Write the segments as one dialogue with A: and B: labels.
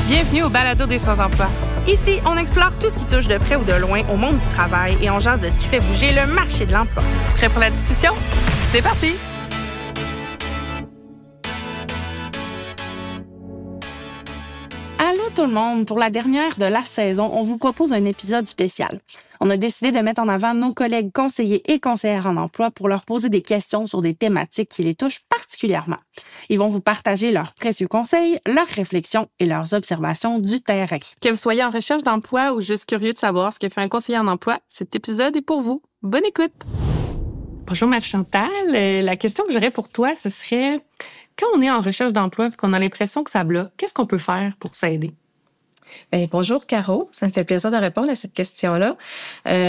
A: Bienvenue au Balado des sans-emploi.
B: Ici, on explore tout ce qui touche de près ou de loin au monde du travail et on jase de ce qui fait bouger le marché de l'emploi.
A: Prêt pour la discussion? C'est parti!
B: Allô tout le monde! Pour la dernière de la saison, on vous propose un épisode spécial. On a décidé de mettre en avant nos collègues conseillers et conseillères en emploi pour leur poser des questions sur des thématiques qui les touchent particulièrement. Ils vont vous partager leurs précieux conseils, leurs réflexions et leurs observations du terrain.
A: Que vous soyez en recherche d'emploi ou juste curieux de savoir ce que fait un conseiller en emploi, cet épisode est pour vous. Bonne écoute! Bonjour Marie-Chantal. La question que j'aurais pour toi, ce serait... Quand on est en recherche d'emploi et qu'on a l'impression que ça bloque, qu'est-ce qu'on peut faire pour s'aider?
C: Bien, bonjour Caro, ça me fait plaisir de répondre à cette question-là.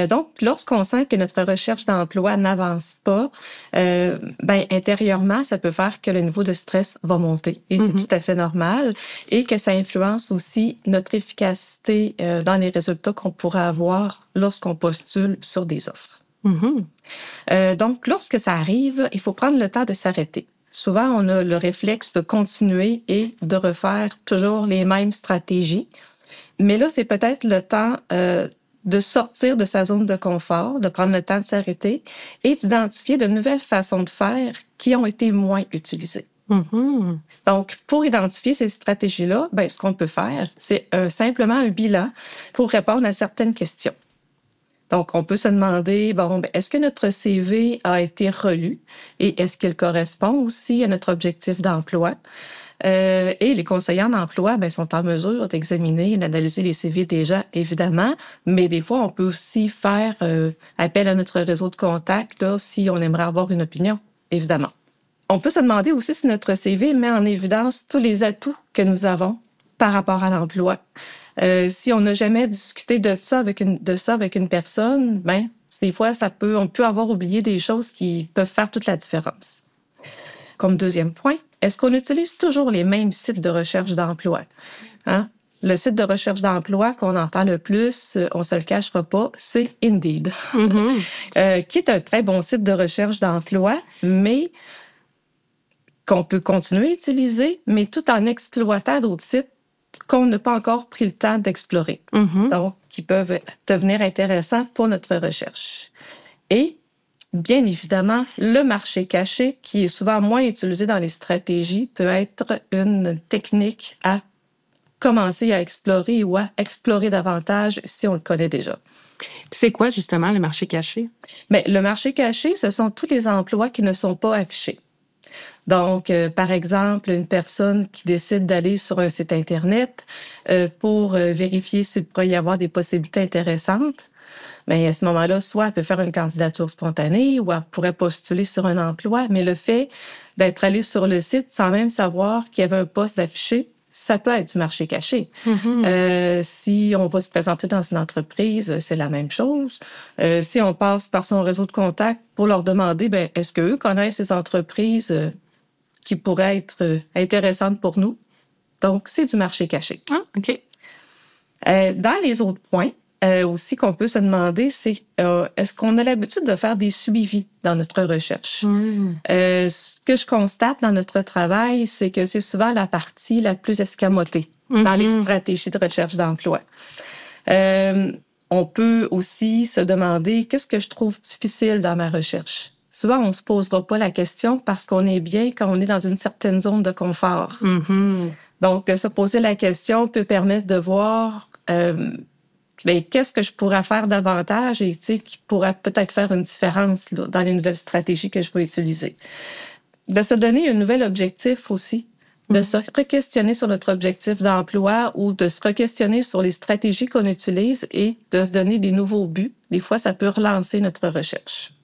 C: Donc, lorsqu'on sent que notre recherche d'emploi n'avance pas, intérieurement, ça peut faire que le niveau de stress va monter et c'est tout à fait normal et que ça influence aussi notre efficacité dans les résultats qu'on pourrait avoir lorsqu'on postule sur des offres. Donc, lorsque ça arrive, il faut prendre le temps de s'arrêter. Souvent, on a le réflexe de continuer et de refaire toujours les mêmes stratégies. Mais là, c'est peut-être le temps de sortir de sa zone de confort, de prendre le temps de s'arrêter et d'identifier de nouvelles façons de faire qui ont été moins utilisées. Donc, pour identifier ces stratégies-là, ce qu'on peut faire, c'est simplement un bilan pour répondre à certaines questions. Donc, on peut se demander, est-ce que notre CV a été relu et est-ce qu'il correspond aussi à notre objectif d'emploi? Et les conseillers en emploi sont en mesure d'examiner et d'analyser les CV déjà, évidemment, mais des fois, on peut aussi faire appel à notre réseau de contacts là, si on aimerait avoir une opinion, évidemment. On peut se demander aussi si notre CV met en évidence tous les atouts que nous avons par rapport à l'emploi. Si on n'a jamais discuté de ça avec une personne, des fois, on peut avoir oublié des choses qui peuvent faire toute la différence. Comme deuxième point, est-ce qu'on utilise toujours les mêmes sites de recherche d'emploi? Le site de recherche d'emploi qu'on entend le plus, on se le cachera pas, c'est Indeed, qui est un très bon site de recherche d'emploi, mais qu'on peut continuer à utiliser, mais tout en exploitant d'autres sites qu'on n'a pas encore pris le temps d'explorer. Donc, qui peuvent devenir intéressants pour notre recherche. Et, bien évidemment, le marché caché, qui est souvent moins utilisé dans les stratégies, peut être une technique à commencer à explorer ou à explorer davantage si on le connaît déjà.
A: C'est quoi, justement, le marché caché?
C: Le marché caché, ce sont tous les emplois qui ne sont pas affichés. Donc, par exemple, une personne qui décide d'aller sur un site Internet pour vérifier s'il pourrait y avoir des possibilités intéressantes, à ce moment-là, soit elle peut faire une candidature spontanée ou elle pourrait postuler sur un emploi, mais le fait d'être allé sur le site sans même savoir qu'il y avait un poste affiché, ça peut être du marché caché. Si on va se présenter dans une entreprise, c'est la même chose. Si on passe par son réseau de contacts pour leur demander, est-ce qu'eux connaissent ces entreprises qui pourraient être intéressantes pour nous? Donc, c'est du marché caché.
A: Ah, OK.
C: Dans les autres points, aussi qu'on peut se demander, c'est est-ce qu'on a l'habitude de faire des suivis dans notre recherche? Ce que je constate dans notre travail, c'est que c'est souvent la partie la plus escamotée dans les stratégies de recherche d'emploi. On peut aussi se demander qu'est-ce que je trouve difficile dans ma recherche? Souvent, on ne se posera pas la question parce qu'on est bien quand on est dans une certaine zone de confort. Donc, de se poser la question peut permettre de voir qu'est-ce que je pourrais faire davantage et qui pourrait peut-être faire une différence là, dans les nouvelles stratégies que je vais utiliser. De se donner un nouvel objectif aussi, de se re-questionner sur notre objectif d'emploi ou de se re-questionner sur les stratégies qu'on utilise et de se donner des nouveaux buts. Des fois, ça peut relancer notre recherche.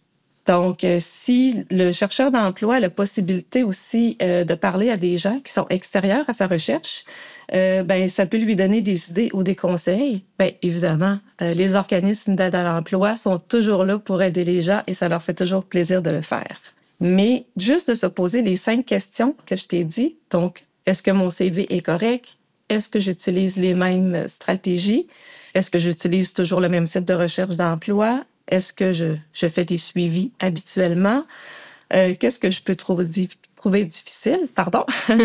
C: Donc, si le chercheur d'emploi a la possibilité aussi de parler à des gens qui sont extérieurs à sa recherche, ça peut lui donner des idées ou des conseils. Évidemment, les organismes d'aide à l'emploi sont toujours là pour aider les gens et ça leur fait toujours plaisir de le faire. Mais juste de se poser les 5 questions que je t'ai dit, donc, est-ce que mon CV est correct? Est-ce que j'utilise les mêmes stratégies? Est-ce que j'utilise toujours le même site de recherche d'emploi? Est-ce que je fais des suivis habituellement? Qu'est-ce que je peux trouver difficile,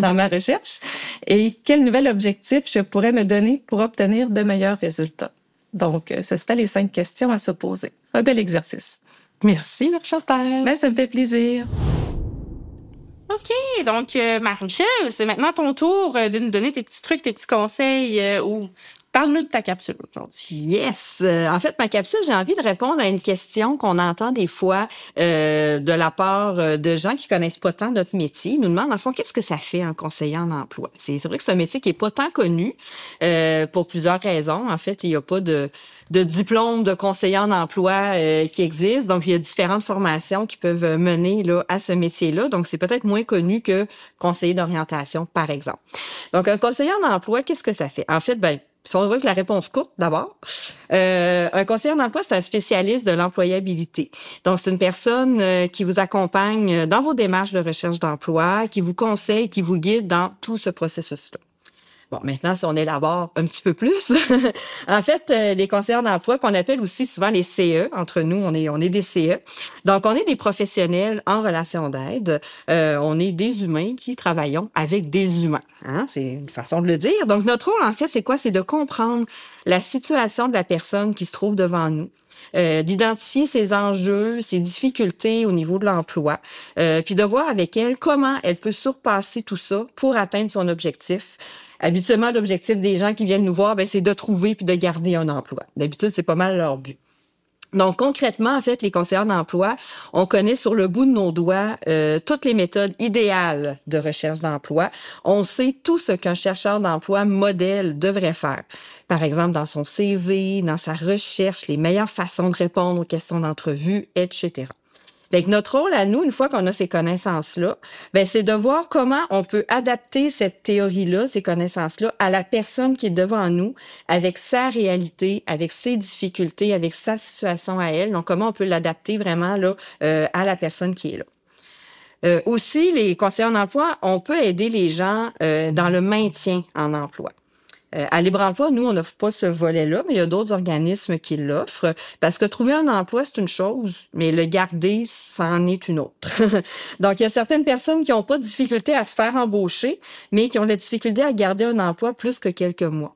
C: dans ma recherche? Et quel nouvel objectif je pourrais me donner pour obtenir de meilleurs résultats? Donc, ce serait les 5 questions à se poser. Un bel exercice.
A: Merci, Marie-Chantal.
C: Ben, ça me fait plaisir.
B: OK, donc Marie-Michel, c'est maintenant ton tour de nous donner tes petits trucs, tes petits conseils ou parle-nous de ta capsule aujourd'hui.
D: Yes! En fait, ma capsule, j'ai envie de répondre à une question qu'on entend des fois de la part de gens qui connaissent pas tant notre métier. Ils nous demandent, en fond, qu'est-ce que ça fait un conseiller en emploi? C'est vrai que c'est un métier qui est pas tant connu pour plusieurs raisons. En fait, il y a pas de diplôme de conseiller en emploi qui existe. Donc, il y a différentes formations qui peuvent mener là à ce métier-là. Donc, c'est peut-être moins connu que conseiller d'orientation, par exemple. Donc, un conseiller en emploi, qu'est-ce que ça fait? En fait, si on veut que la réponse courte, d'abord, un conseiller d'emploi, c'est un spécialiste de l'employabilité. Donc, c'est une personne qui vous accompagne dans vos démarches de recherche d'emploi, qui vous conseille, qui vous guide dans tout ce processus-là. Bon, maintenant, si on élabore un petit peu plus, en fait, les conseillers d'emploi, qu'on appelle aussi souvent les CE, entre nous, on est des CE. Donc, on est des professionnels en relation d'aide. On est des humains qui travaillons avec des humains. Hein? C'est une façon de le dire. Donc, notre rôle, en fait, c'est quoi? C'est de comprendre la situation de la personne qui se trouve devant nous. D'identifier ses enjeux, ses difficultés au niveau de l'emploi, puis de voir avec elle comment elle peut surpasser tout ça pour atteindre son objectif. Habituellement, l'objectif des gens qui viennent nous voir, c'est de trouver puis de garder un emploi. D'habitude, c'est pas mal leur but. Donc, concrètement, en fait, les conseillers d'emploi, on connaît sur le bout de nos doigts toutes les méthodes idéales de recherche d'emploi. On sait tout ce qu'un chercheur d'emploi modèle devrait faire. Par exemple, dans son CV, dans sa recherche, les meilleures façons de répondre aux questions d'entrevue, etc. Fait que notre rôle à nous, une fois qu'on a ces connaissances-là, c'est de voir comment on peut adapter cette théorie-là, ces connaissances-là, à la personne qui est devant nous, avec sa réalité, avec ses difficultés, avec sa situation à elle. Donc, comment on peut l'adapter vraiment là à la personne qui est là. Aussi, les conseillers en emploi, on peut aider les gens dans le maintien en emploi. À Libre Emploi, nous, on n'offre pas ce volet-là, mais il y a d'autres organismes qui l'offrent. Parce que trouver un emploi, c'est une chose, mais le garder, c'en est une autre. Donc, il y a certaines personnes qui n'ont pas de difficulté à se faire embaucher, mais qui ont la difficulté à garder un emploi plus que quelques mois.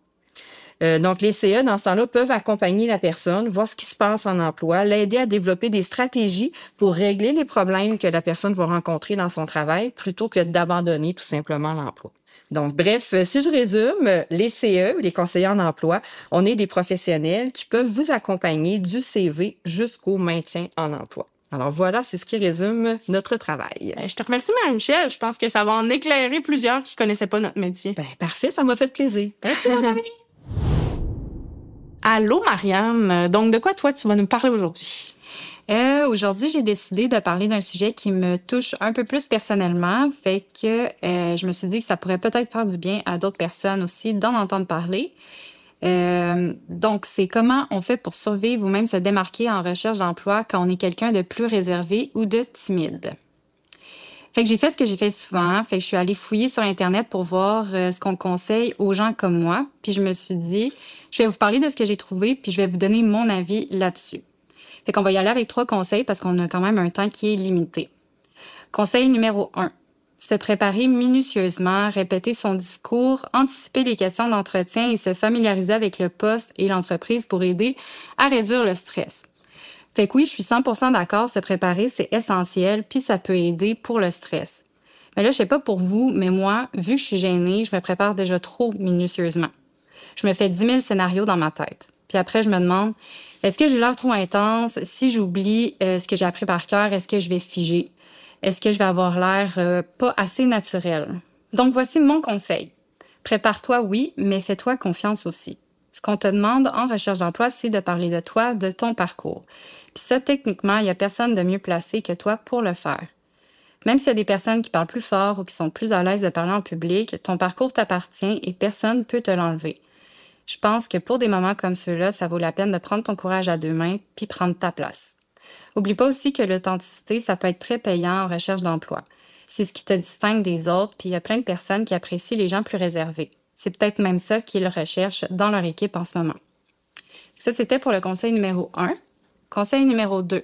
D: Donc, les CE, dans ce temps-là, peuvent accompagner la personne, voir ce qui se passe en emploi, l'aider à développer des stratégies pour régler les problèmes que la personne va rencontrer dans son travail, plutôt que d'abandonner tout simplement l'emploi. Donc, bref, si je résume, les CE, les conseillers en emploi, on est des professionnels qui peuvent vous accompagner du CV jusqu'au maintien en emploi. Alors voilà, c'est ce qui résume notre travail.
B: Je te remercie, Marie-Michel. Je pense que ça va en éclairer plusieurs qui connaissaient pas notre métier.
D: Parfait, ça m'a fait plaisir.
B: Merci, mon amie. Allô, Marianne. Donc, de quoi, toi, tu vas nous parler aujourd'hui?
E: Aujourd'hui, j'ai décidé de parler d'un sujet qui me touche un peu plus personnellement, fait que je me suis dit que ça pourrait peut-être faire du bien à d'autres personnes aussi d'en entendre parler. Donc, c'est comment on fait pour survivre ou même se démarquer en recherche d'emploi quand on est quelqu'un de plus réservé ou de timide. Fait que j'ai fait ce que j'ai fait souvent, fait que je suis allée fouiller sur Internet pour voir ce qu'on conseille aux gens comme moi, puis je me suis dit, je vais vous parler de ce que j'ai trouvé, puis je vais vous donner mon avis là-dessus. Fait qu'on va y aller avec 3 conseils parce qu'on a quand même un temps qui est limité. Conseil numéro 1. Se préparer minutieusement, répéter son discours, anticiper les questions d'entretien et se familiariser avec le poste et l'entreprise pour aider à réduire le stress. Fait que oui, je suis 100% d'accord, se préparer, c'est essentiel, puis ça peut aider pour le stress. Mais là, je sais pas pour vous, mais moi, vu que je suis gênée, je me prépare déjà trop minutieusement. Je me fais 10 000 scénarios dans ma tête. Puis après, je me demande, est-ce que j'ai l'air trop intense? Si j'oublie ce que j'ai appris par cœur, est-ce que je vais figer? Est-ce que je vais avoir l'air pas assez naturel? Donc, voici mon conseil. Prépare-toi, oui, mais fais-toi confiance aussi. Ce qu'on te demande en recherche d'emploi, c'est de parler de toi, de ton parcours. Puis ça, techniquement, il n'y a personne de mieux placé que toi pour le faire. Même s'il y a des personnes qui parlent plus fort ou qui sont plus à l'aise de parler en public, ton parcours t'appartient et personne ne peut te l'enlever. Je pense que pour des moments comme ceux-là, ça vaut la peine de prendre ton courage à 2 mains puis prendre ta place. Oublie pas aussi que l'authenticité, ça peut être très payant en recherche d'emploi. C'est ce qui te distingue des autres, puis il y a plein de personnes qui apprécient les gens plus réservés. C'est peut-être même ça qu'ils recherchent dans leur équipe en ce moment. Ça, c'était pour le conseil numéro 1. Conseil numéro 2.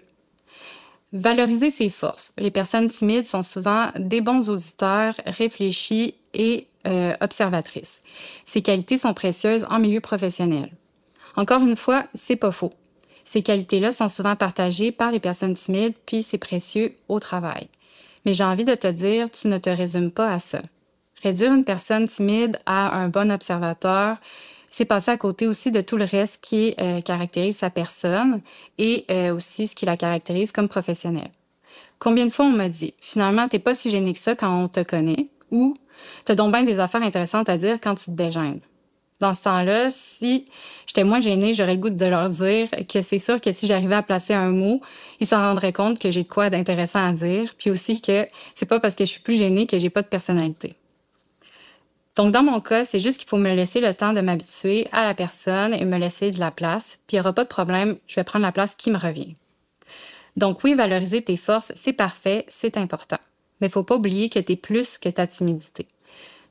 E: Valoriser ses forces. Les personnes timides sont souvent des bons auditeurs, réfléchis et observatrice. Ces qualités sont précieuses en milieu professionnel. Encore une fois, c'est pas faux. Ces qualités-là sont souvent partagées par les personnes timides, puis c'est précieux au travail. Mais j'ai envie de te dire, tu ne te résumes pas à ça. Réduire une personne timide à un bon observateur, c'est passer à côté aussi de tout le reste qui caractérise sa personne et aussi ce qui la caractérise comme professionnelle. Combien de fois on m'a dit, finalement, t'es pas si gêné que ça quand on te connaît, ou t'as donc bien des affaires intéressantes à dire quand tu te dégênes. Dans ce temps-là, si j'étais moins gênée, j'aurais le goût de leur dire que c'est sûr que si j'arrivais à placer un mot, ils s'en rendraient compte que j'ai de quoi d'intéressant à dire, puis aussi que c'est pas parce que je suis plus gênée que j'ai pas de personnalité. Donc, dans mon cas, c'est juste qu'il faut me laisser le temps de m'habituer à la personne et me laisser de la place, puis il n'y aura pas de problème, je vais prendre la place qui me revient. Donc oui, valoriser tes forces, c'est parfait, c'est important. Mais il ne faut pas oublier que tu es plus que ta timidité.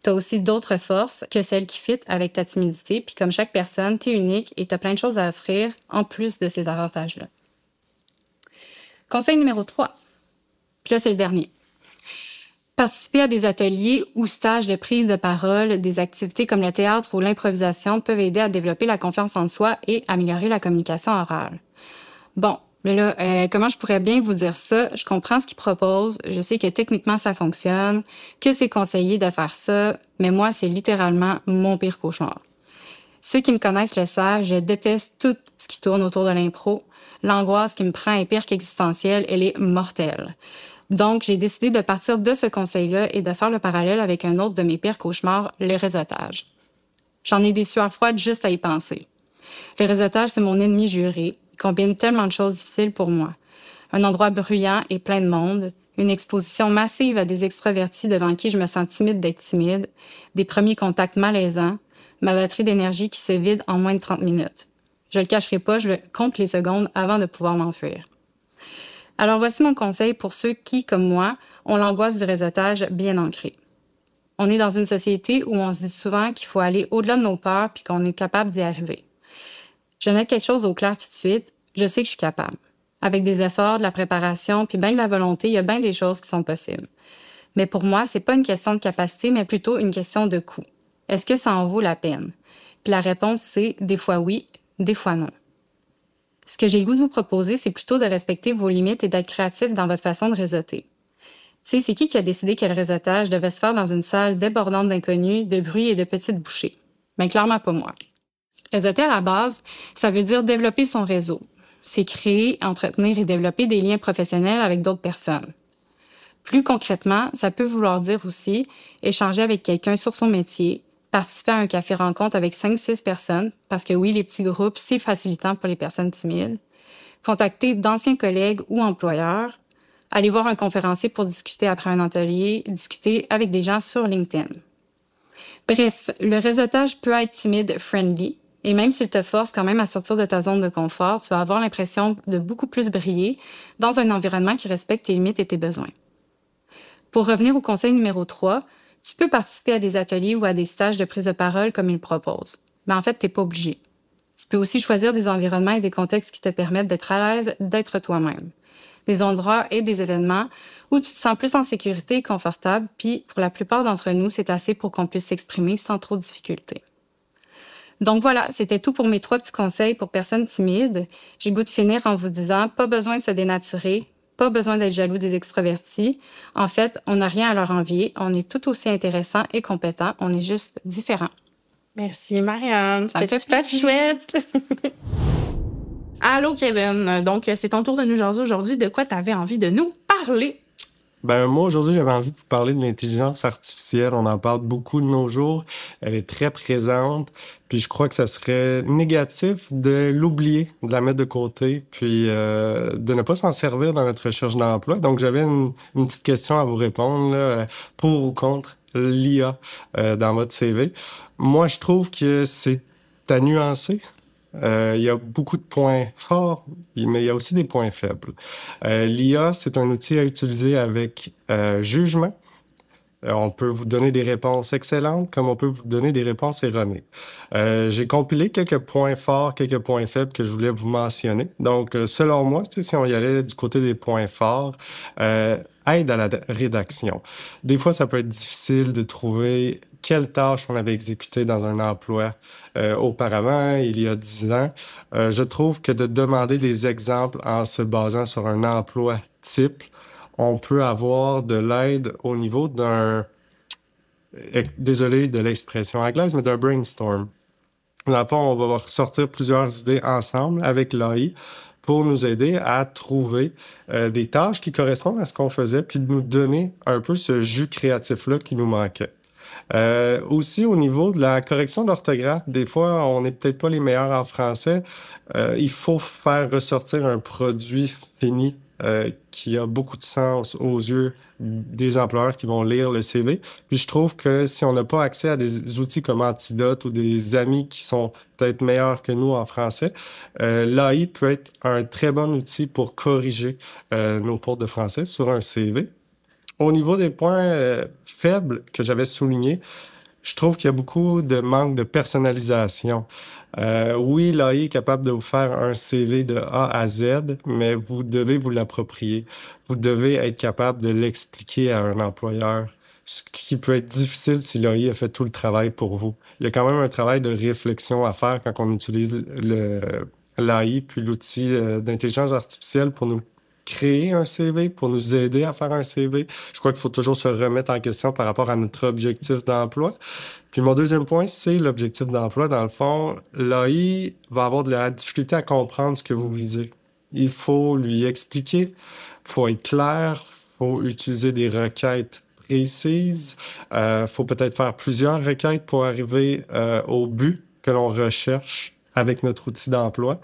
E: Tu as aussi d'autres forces que celles qui fit avec ta timidité, puis comme chaque personne, tu es unique et tu as plein de choses à offrir en plus de ces avantages-là. Conseil numéro 3. Puis là, c'est le dernier. Participer à des ateliers ou stages de prise de parole, des activités comme le théâtre ou l'improvisation peuvent aider à développer la confiance en soi et améliorer la communication orale. Bon, mais là, comment je pourrais bien vous dire ça? Je comprends ce qu'ils proposent, je sais que techniquement ça fonctionne, que c'est conseillé de faire ça, mais moi, c'est littéralement mon pire cauchemar. Ceux qui me connaissent le savent, je déteste tout ce qui tourne autour de l'impro. L'angoisse qui me prend est pire qu'existentielle, elle est mortelle. Donc, j'ai décidé de partir de ce conseil-là et de faire le parallèle avec un autre de mes pires cauchemars, le réseautage. J'en ai des sueurs froides juste à y penser. Le réseautage, c'est mon ennemi juré. Il combine tellement de choses difficiles pour moi. Un endroit bruyant et plein de monde, une exposition massive à des extravertis devant qui je me sens timide d'être timide, des premiers contacts malaisants, ma batterie d'énergie qui se vide en moins de 30 minutes. Je le cacherai pas, je compte les secondes avant de pouvoir m'enfuir. Alors voici mon conseil pour ceux qui, comme moi, ont l'angoisse du réseautage bien ancrée. On est dans une société où on se dit souvent qu'il faut aller au-delà de nos peurs puis qu'on est capable d'y arriver. Je vais mettre quelque chose au clair tout de suite, je sais que je suis capable. Avec des efforts, de la préparation puis bien de la volonté, il y a bien des choses qui sont possibles. Mais pour moi, c'est pas une question de capacité, mais plutôt une question de coût. Est-ce que ça en vaut la peine? Puis la réponse, c'est des fois oui, des fois non. Ce que j'ai le goût de vous proposer, c'est plutôt de respecter vos limites et d'être créatif dans votre façon de réseauter. Tu sais, c'est qui a décidé que le réseautage devait se faire dans une salle débordante d'inconnus, de bruit et de petites bouchées? Bien, clairement pas moi. Réseauter à la base, ça veut dire développer son réseau. C'est créer, entretenir et développer des liens professionnels avec d'autres personnes. Plus concrètement, ça peut vouloir dire aussi échanger avec quelqu'un sur son métier, participer à un café-rencontre avec 5-6 personnes, parce que oui, les petits groupes, c'est facilitant pour les personnes timides, contacter d'anciens collègues ou employeurs, aller voir un conférencier pour discuter après un atelier, discuter avec des gens sur LinkedIn. Bref, le réseautage peut être timide-friendly, et même s'il te force quand même à sortir de ta zone de confort, tu vas avoir l'impression de beaucoup plus briller dans un environnement qui respecte tes limites et tes besoins. Pour revenir au conseil numéro 3, tu peux participer à des ateliers ou à des stages de prise de parole comme ils le proposent. Mais en fait, tu n'es pas obligé. Tu peux aussi choisir des environnements et des contextes qui te permettent d'être à l'aise, d'être toi-même. Des endroits et des événements où tu te sens plus en sécurité et confortable, puis pour la plupart d'entre nous, c'est assez pour qu'on puisse s'exprimer sans trop de difficultés. Donc voilà, c'était tout pour mes 3 petits conseils pour personnes timides. J'ai le goût de finir en vous disant, pas besoin de se dénaturer, pas besoin d'être jaloux des extravertis. En fait, on n'a rien à leur envier. On est tout aussi intéressant et compétent. On est juste différents.
B: Merci, Marianne.
E: Ça me fait
B: super chouette. Allô, Kevin. Donc, c'est ton tour de nous jaser aujourd'hui. De quoi tu avais envie de nous parler?
F: Ben moi, aujourd'hui, j'avais envie de vous parler de l'intelligence artificielle. On en parle beaucoup de nos jours. Elle est très présente. Puis je crois que ça serait négatif de l'oublier, de la mettre de côté, puis de ne pas s'en servir dans notre recherche d'emploi. Donc, j'avais une petite question à vous répondre, là, pour ou contre l'IA dans votre CV. Moi, je trouve que c'est à nuancer. Il y a beaucoup de points forts, mais il y a aussi des points faibles. L'IA, c'est un outil à utiliser avec jugement. On peut vous donner des réponses excellentes, comme on peut vous donner des réponses erronées. J'ai compilé quelques points forts, quelques points faibles que je voulais vous mentionner. Donc, selon moi, si on y allait du côté des points forts, aide à la rédaction. Des fois, ça peut être difficile de trouver quelles tâches on avait exécutées dans un emploi auparavant, il y a 10 ans. Je trouve que de demander des exemples en se basant sur un emploi type, on peut avoir de l'aide au niveau d'un, désolé de l'expression anglaise, mais d'un brainstorm. Dans le fond, on va ressortir plusieurs idées ensemble avec l'AI pour nous aider à trouver des tâches qui correspondent à ce qu'on faisait, puis de nous donner un peu ce jus créatif-là qui nous manquait. Aussi, au niveau de la correction d'orthographe, des fois, on n'est peut-être pas les meilleurs en français. Il faut faire ressortir un produit fini qui a beaucoup de sens aux yeux des employeurs qui vont lire le CV. Puis je trouve que si on n'a pas accès à des outils comme Antidote ou des amis qui sont peut-être meilleurs que nous en français, l'AI peut être un très bon outil pour corriger nos fautes de français sur un CV. Au niveau des points faibles que j'avais soulignés, je trouve qu'il y a beaucoup de manque de personnalisation. Oui, l'AI est capable de vous faire un CV de A à Z, mais vous devez vous l'approprier. Vous devez être capable de l'expliquer à un employeur, ce qui peut être difficile si l'AI a fait tout le travail pour vous. Il y a quand même un travail de réflexion à faire quand on utilise l'AI puis l'outil d'intelligence artificielle pour nous créer un CV, pour nous aider à faire un CV. Je crois qu'il faut toujours se remettre en question par rapport à notre objectif d'emploi. Puis mon deuxième point, c'est l'objectif d'emploi. Dans le fond, l'AI va avoir de la difficulté à comprendre ce que vous visez. Il faut lui expliquer, faut être clair, faut utiliser des requêtes précises, faut peut-être faire plusieurs requêtes pour arriver au but que l'on recherche avec notre outil d'emploi.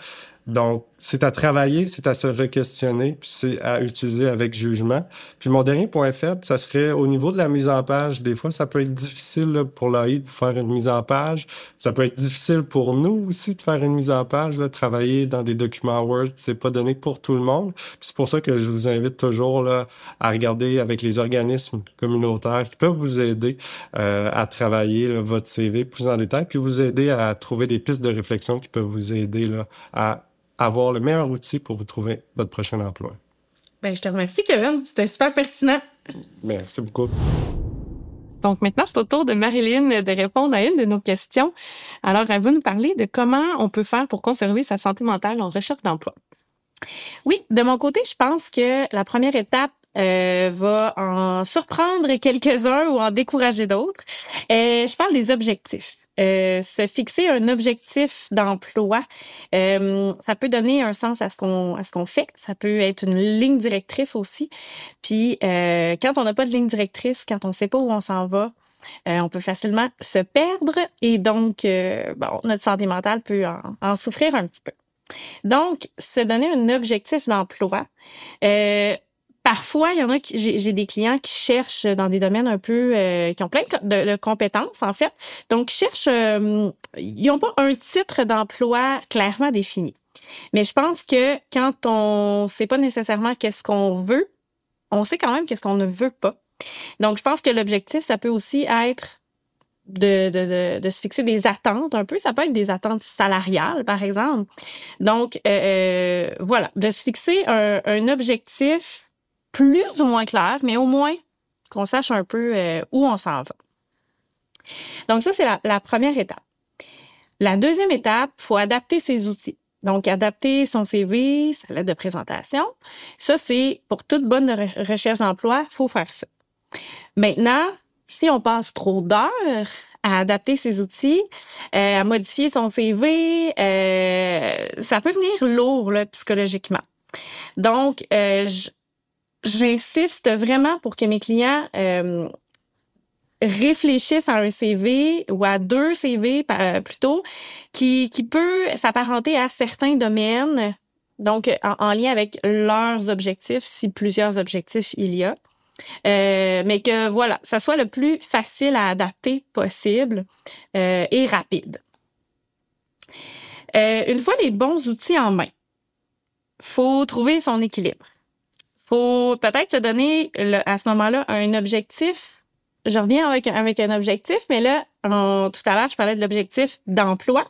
F: Donc, c'est à travailler, c'est à se re-questionner, puis c'est à utiliser avec jugement. Puis mon dernier point faible, ça serait au niveau de la mise en page. Des fois, ça peut être difficile là, pour l'AI de faire une mise en page. Ça peut être difficile pour nous aussi de faire une mise en page. Là, travailler dans des documents Word, c'est pas donné pour tout le monde. Puis c'est pour ça que je vous invite toujours là, à regarder avec les organismes communautaires qui peuvent vous aider à travailler là, votre CV plus en détail, puis vous aider à trouver des pistes de réflexion qui peuvent vous aider là, à avoir le meilleur outil pour vous trouver votre prochain emploi.
B: Ben, je te remercie, Kevin. C'était super pertinent.
F: Merci beaucoup.
A: Donc maintenant, c'est au tour de Marilyn de répondre à une de nos questions. Alors, elle va nous parler de comment on peut faire pour conserver sa santé mentale en recherche d'emploi.
B: Oui, de mon côté, je pense que la première étape va en surprendre quelques-uns ou en décourager d'autres. Je parle des objectifs. Se fixer un objectif d'emploi, ça peut donner un sens à ce qu'on fait. Ça peut être une ligne directrice aussi. Puis quand on n'a pas de ligne directrice, quand on ne sait pas où on s'en va, on peut facilement se perdre et donc notre santé mentale peut en souffrir un petit peu. Donc, se donner un objectif d'emploi. Parfois, il y en a j'ai des clients qui cherchent dans des domaines un peu qui ont plein de compétences en fait. Donc cherchent ils n'ont pas un titre d'emploi clairement défini. Mais je pense que quand on sait pas nécessairement qu'est-ce qu'on veut, on sait quand même qu'est-ce qu'on ne veut pas. Donc je pense que l'objectif ça peut aussi être de se fixer des attentes un peu, ça peut être des attentes salariales par exemple. Donc voilà, de se fixer un objectif plus ou moins clair, mais au moins qu'on sache un peu où on s'en va. Donc ça, c'est la première étape. La deuxième étape, il faut adapter ses outils. Donc, adapter son CV, sa lettre de présentation. Ça, c'est pour toute bonne recherche d'emploi, il faut faire ça. Maintenant, si on passe trop d'heures à adapter ses outils, à modifier son CV, ça peut venir lourd là, psychologiquement. Donc, j'insiste vraiment pour que mes clients réfléchissent à un CV ou à 2 CV plutôt qui peut s'apparenter à certains domaines, donc en lien avec leurs objectifs, si plusieurs objectifs il y a. Mais que voilà, ça soit le plus facile à adapter possible et rapide. Une fois les bons outils en main, faut trouver son équilibre. Faut peut-être se donner à ce moment-là un objectif. Je reviens avec un objectif, mais là, tout à l'heure, je parlais de l'objectif d'emploi.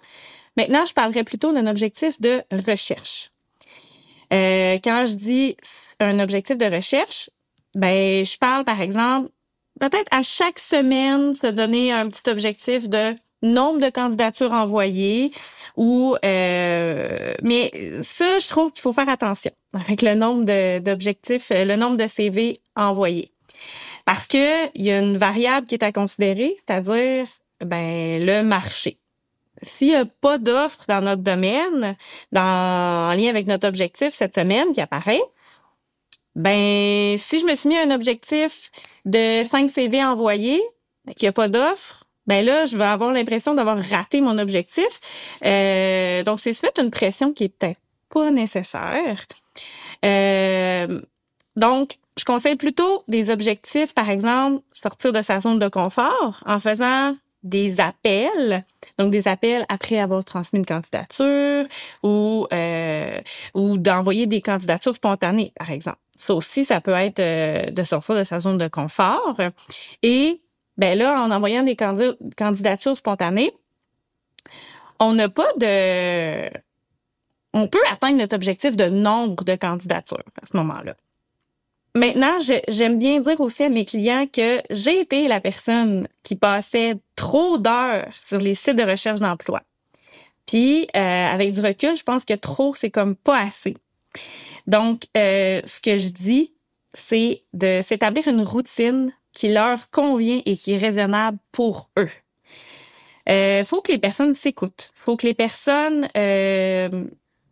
B: Maintenant, je parlerai plutôt d'un objectif de recherche. Quand je dis un objectif de recherche, ben je parle par exemple peut-être à chaque semaine, se donner un petit objectif de nombre de candidatures envoyées ou mais ça, je trouve qu'il faut faire attention avec le nombre d'objectifs, le nombre de CV envoyés. Parce que il y a une variable qui est à considérer, c'est-à-dire le marché. S'il n'y a pas d'offre dans notre domaine, en lien avec notre objectif cette semaine qui apparaît, si je me suis mis un objectif de 5 CV envoyés, qu'il n'y a pas d'offre, là, je vais avoir l'impression d'avoir raté mon objectif. Donc, c'est se mettre une pression qui est peut-être pas nécessaire. Donc, je conseille plutôt des objectifs, par exemple, sortir de sa zone de confort en faisant des appels. Donc, des appels après avoir transmis une candidature ou d'envoyer des candidatures spontanées, par exemple. Ça aussi, ça peut être de sortir de sa zone de confort. Et là, en envoyant des candidatures spontanées, on peut atteindre notre objectif de nombre de candidatures à ce moment-là. Maintenant, j'aime bien dire aussi à mes clients que j'ai été la personne qui passait trop d'heures sur les sites de recherche d'emploi. Puis, avec du recul, je pense que trop, c'est comme pas assez. Donc, ce que je dis, c'est de s'établir une routine qui leur convient et qui est raisonnable pour eux. Faut que les personnes s'écoutent. Faut que les personnes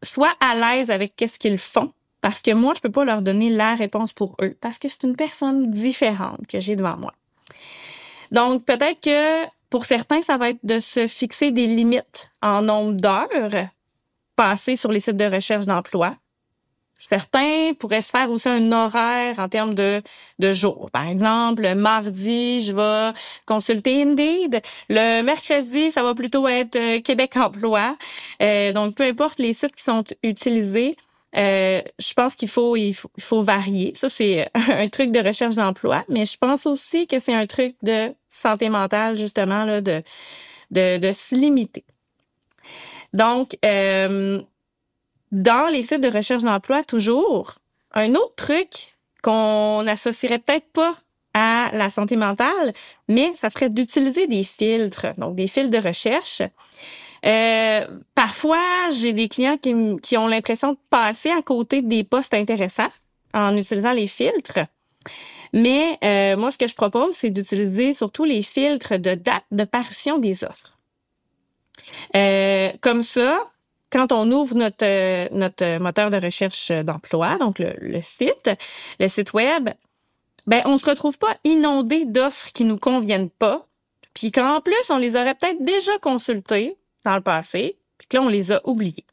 B: soient à l'aise avec qu'est-ce qu'ils font. Parce que moi, je peux pas leur donner la réponse pour eux. Parce que c'est une personne différente que j'ai devant moi. Donc, peut-être que pour certains, ça va être de se fixer des limites en nombre d'heures passées sur les sites de recherche d'emploi. Certains pourraient se faire aussi un horaire en termes de jours. Par exemple, le mardi, je vais consulter Indeed. Le mercredi, ça va plutôt être Québec Emploi. Donc, peu importe les sites qui sont utilisés, je pense qu'il faut varier. Ça, c'est un truc de recherche d'emploi. Mais je pense aussi que c'est un truc de santé mentale, justement, là, de se limiter. Donc, dans les sites de recherche d'emploi, toujours, un autre truc qu'on n'associerait peut-être pas à la santé mentale, mais ça serait d'utiliser des filtres, donc des filtres de recherche. Parfois, j'ai des clients qui ont l'impression de passer à côté des postes intéressants en utilisant les filtres. Mais moi, ce que je propose, c'est d'utiliser surtout les filtres de date de parution des offres. Comme ça, quand on ouvre notre moteur de recherche d'emploi, donc le site web, on se retrouve pas inondé d'offres qui nous conviennent pas, puis qu'en plus, on les aurait peut-être déjà consultées dans le passé, puis que là, on les a oubliés.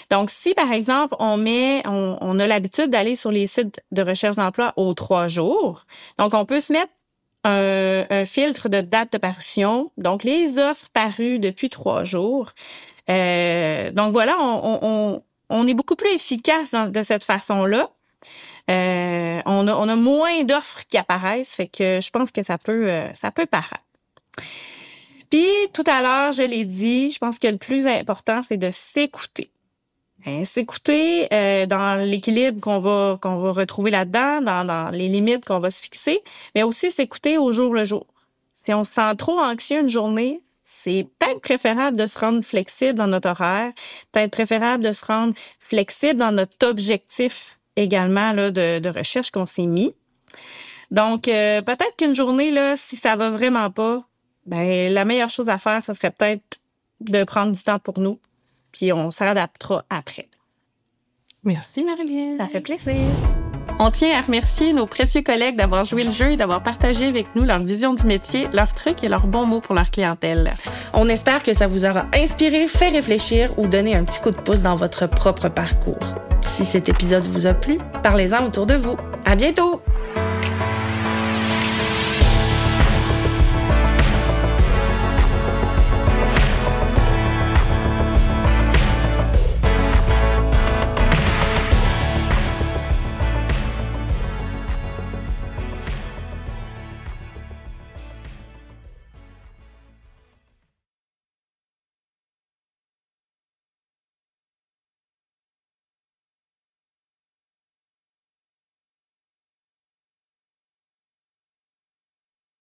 B: Donc, si, par exemple, on a l'habitude d'aller sur les sites de recherche d'emploi aux 3 jours, donc on peut se mettre un filtre de date de parution, donc les offres parues depuis 3 jours. Donc voilà, on est beaucoup plus efficace de cette façon-là. On a moins d'offres qui apparaissent, fait que je pense que ça peut paraître. Puis, tout à l'heure, je l'ai dit, je pense que le plus important, c'est de s'écouter. S'écouter dans l'équilibre qu'on va retrouver là-dedans, dans les limites qu'on va se fixer, mais aussi s'écouter au jour le jour. Si on se sent trop anxieux une journée, c'est peut-être préférable de se rendre flexible dans notre horaire, peut-être préférable de se rendre flexible dans notre objectif également là, de recherche qu'on s'est mis. Donc, peut-être qu'une journée, là, si ça va vraiment pas, la meilleure chose à faire, ça serait peut-être de prendre du temps pour nous, puis on s'adaptera après.
A: Merci, Marie-Lienne.
B: Ça fait plaisir.
A: On tient à remercier nos précieux collègues d'avoir joué le jeu et d'avoir partagé avec nous leur vision du métier, leurs trucs et leurs bons mots pour leur clientèle.
B: On espère que ça vous aura inspiré, fait réfléchir ou donné un petit coup de pouce dans votre propre parcours. Si cet épisode vous a plu, parlez-en autour de vous. À bientôt!